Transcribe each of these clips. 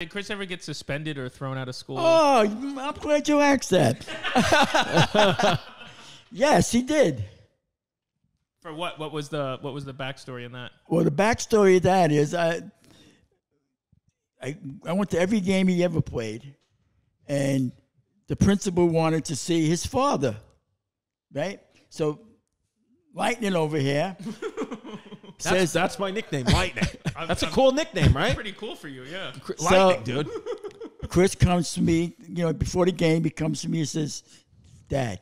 Did Chris ever get suspended or thrown out of school? Oh, I'm glad you asked that. Yes, he did. For what? What was the backstory in that? Well, the backstory of that is I went to every game he ever played, and the principal wanted to see his father, right? So Lightning over here says that's my nickname, Lightning. That's a cool nickname, right? Pretty cool for you, yeah. Lightning, dude. Chris comes to me, before the game, he comes to me and says, "Dad,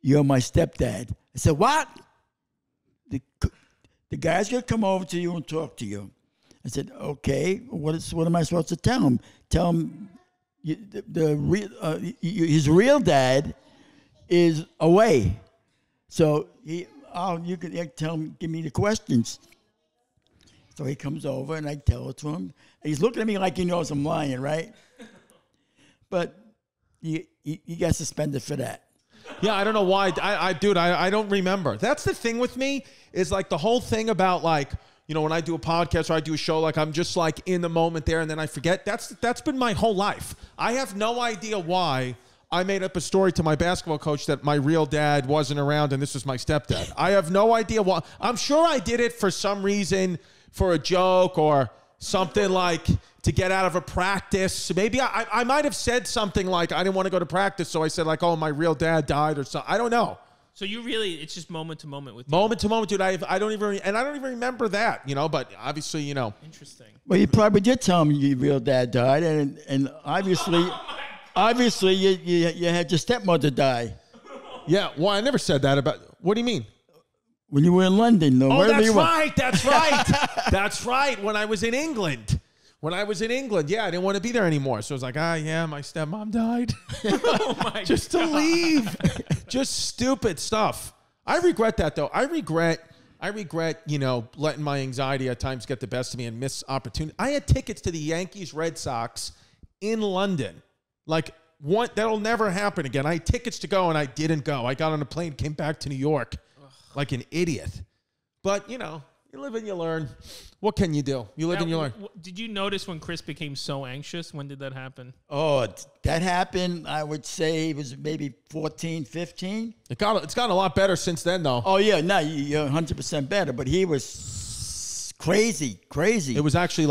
you're my stepdad." I said, "What?" The guy's going to come over to you and talk to you. I said, "Okay, what am I supposed to tell him?" Tell him his real dad is away. So you can tell him, give me the questions. So he comes over and I tell it to him. And he's looking at me like he knows I'm lying, right? But he got suspended for that. Yeah, I don't know why. Dude, I don't remember. That's the thing with me is like the whole thing about like, when I do a podcast or I do a show, like I'm just like in the moment there and then I forget. That's been my whole life. I have no idea why I made up a story to my basketball coach that my real dad wasn't around and this was my stepdad. I have no idea why. I'm sure I did it for some reason, for a joke or something like to get out of a practice. Maybe I might have said something like I didn't want to go to practice, so I said like, "Oh, my real dad died" or something. I don't know. So it's just moment to moment with you. Moment to moment, dude. I don't even remember that, but obviously, Interesting. Well, you probably did tell him your real dad died, and obviously, you had your stepmother die. Yeah. Well, I never said that about. What do you mean? When you were in London, no. Oh, that's right. That's right. That's right. When I was in England. Yeah, I didn't want to be there anymore. So I was like, yeah, my stepmom died. Oh my Just to leave. Just stupid stuff. I regret that though. I regret, letting my anxiety at times get the best of me and miss opportunity. I had tickets to the Yankees Red Sox in London. Like that'll never happen again. I had tickets to go and I didn't go. I got on a plane, came back to New York like an idiot. But, you live and you learn. What can you do? You live and you learn. Did you notice when Chris became so anxious? When did that happen? Oh, that happened, I would say it was maybe 14, 15. It's gotten a lot better since then, though. Oh, yeah. No, you're 100% better. But he was crazy. It was actually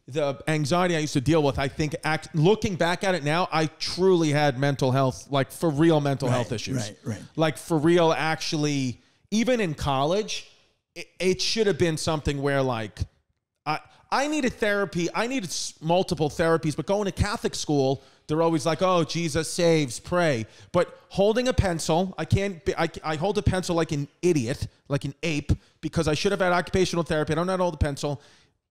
the anxiety I used to deal with. I think looking back at it now, I truly had mental health, like for real mental health issues. Right. Like for real, actually, even in college, it should have been something where like I needed therapy. I needed multiple therapies, but going to Catholic school, they're always like, "Oh, Jesus saves, pray." But holding a pencil, I hold a pencil like an idiot, like an ape, because I should have had occupational therapy. I don't know how to hold a pencil.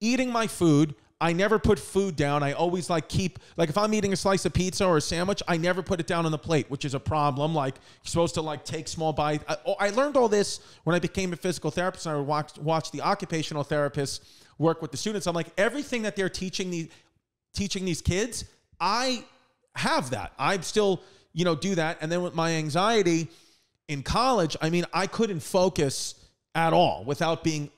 Eating my food, I never put food down. I always if I'm eating a slice of pizza or a sandwich, I never put it down on the plate, which is a problem. Like you're supposed to take small bites. I learned all this when I became a physical therapist and I would watch the occupational therapists work with the students. I'm like, everything that they're teaching these kids, I have that. I still, do that. And then with my anxiety in college, I couldn't focus at all without being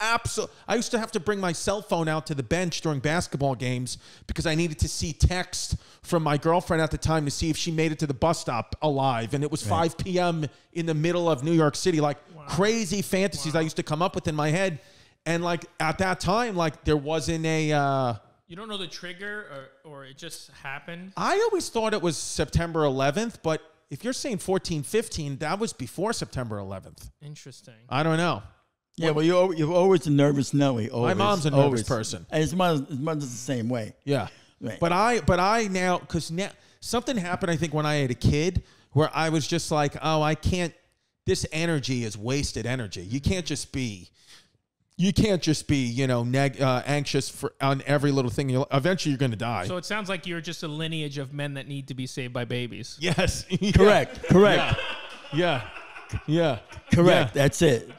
I used to have to bring my cell phone out to the bench during basketball games because I needed to see text from my girlfriend at the time to see if she made it to the bus stop alive. And it was 5 p.m. in the middle of New York City, crazy fantasies I used to come up with in my head. And at that time, there wasn't a... You don't know the trigger or it just happened? I always thought it was September 11th, but if you're saying 14, 15, that was before September 11th. Interesting. I don't know. Yeah, well, you're always a nervous Nelly. My mom's a nervous person. And his mother's the same way. Yeah. Right. But I now, because now something happened, I think, when I had a kid where I was just like, oh, I can't, this energy is wasted energy. You can't just be, anxious on every little thing. Eventually you're going to die. So it sounds like you're just a lineage of men that need to be saved by babies. Yes. Correct. Yeah. Correct. Yeah. That's it.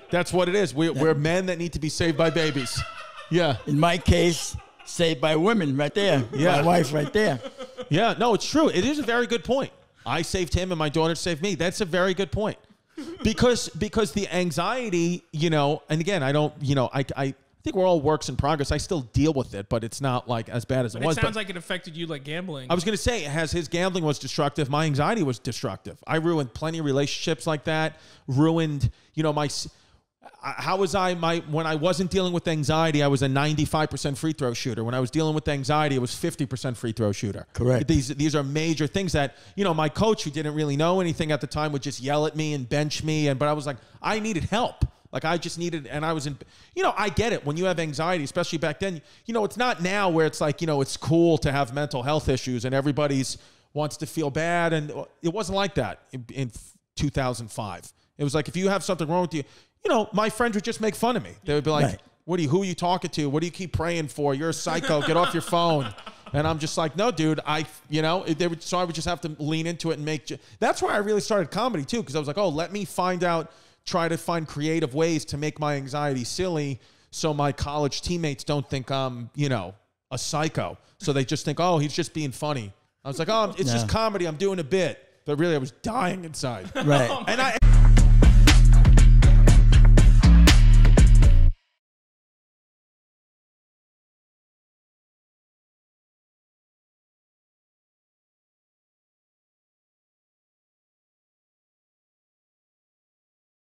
That's what it is. We're men that need to be saved by babies. Yeah. In my case, saved by women right there. Yeah. My wife right there. Yeah. No, it's true. It is a very good point. I saved him and my daughter saved me. That's a very good point. Because the anxiety, and again, I don't, think we're all works in progress. I still deal with it, but it's not like as bad as it was. It sounds like it affected you like gambling. I was going to say, as his gambling was destructive, my anxiety was destructive. I ruined plenty of relationships like that. Ruined, how was when I wasn't dealing with anxiety, I was a 95% free throw shooter. When I was dealing with anxiety, it was 50% free throw shooter. Correct. These are major things that, my coach, who didn't really know anything at the time, would just yell at me and bench me. But I was like, I needed help. Like I just needed, and I was in, I get it. When you have anxiety, especially back then, it's not now where it's like, it's cool to have mental health issues and everybody's wants to feel bad. And it wasn't like that in 2005. It was like, if you have something wrong with you, my friends would just make fun of me. They would be like, right. Who are you talking to? What do you keep praying for? You're a psycho. Get off your phone. And I'm just like, no, dude, so I would just have to lean into it and that's why I really started comedy too. Cause I was like, let me try to find creative ways to make my anxiety silly. So my college teammates don't think I'm, a psycho. So they just think, he's just being funny. I was like, it's just comedy. I'm doing a bit. But really I was dying inside. Right. Oh and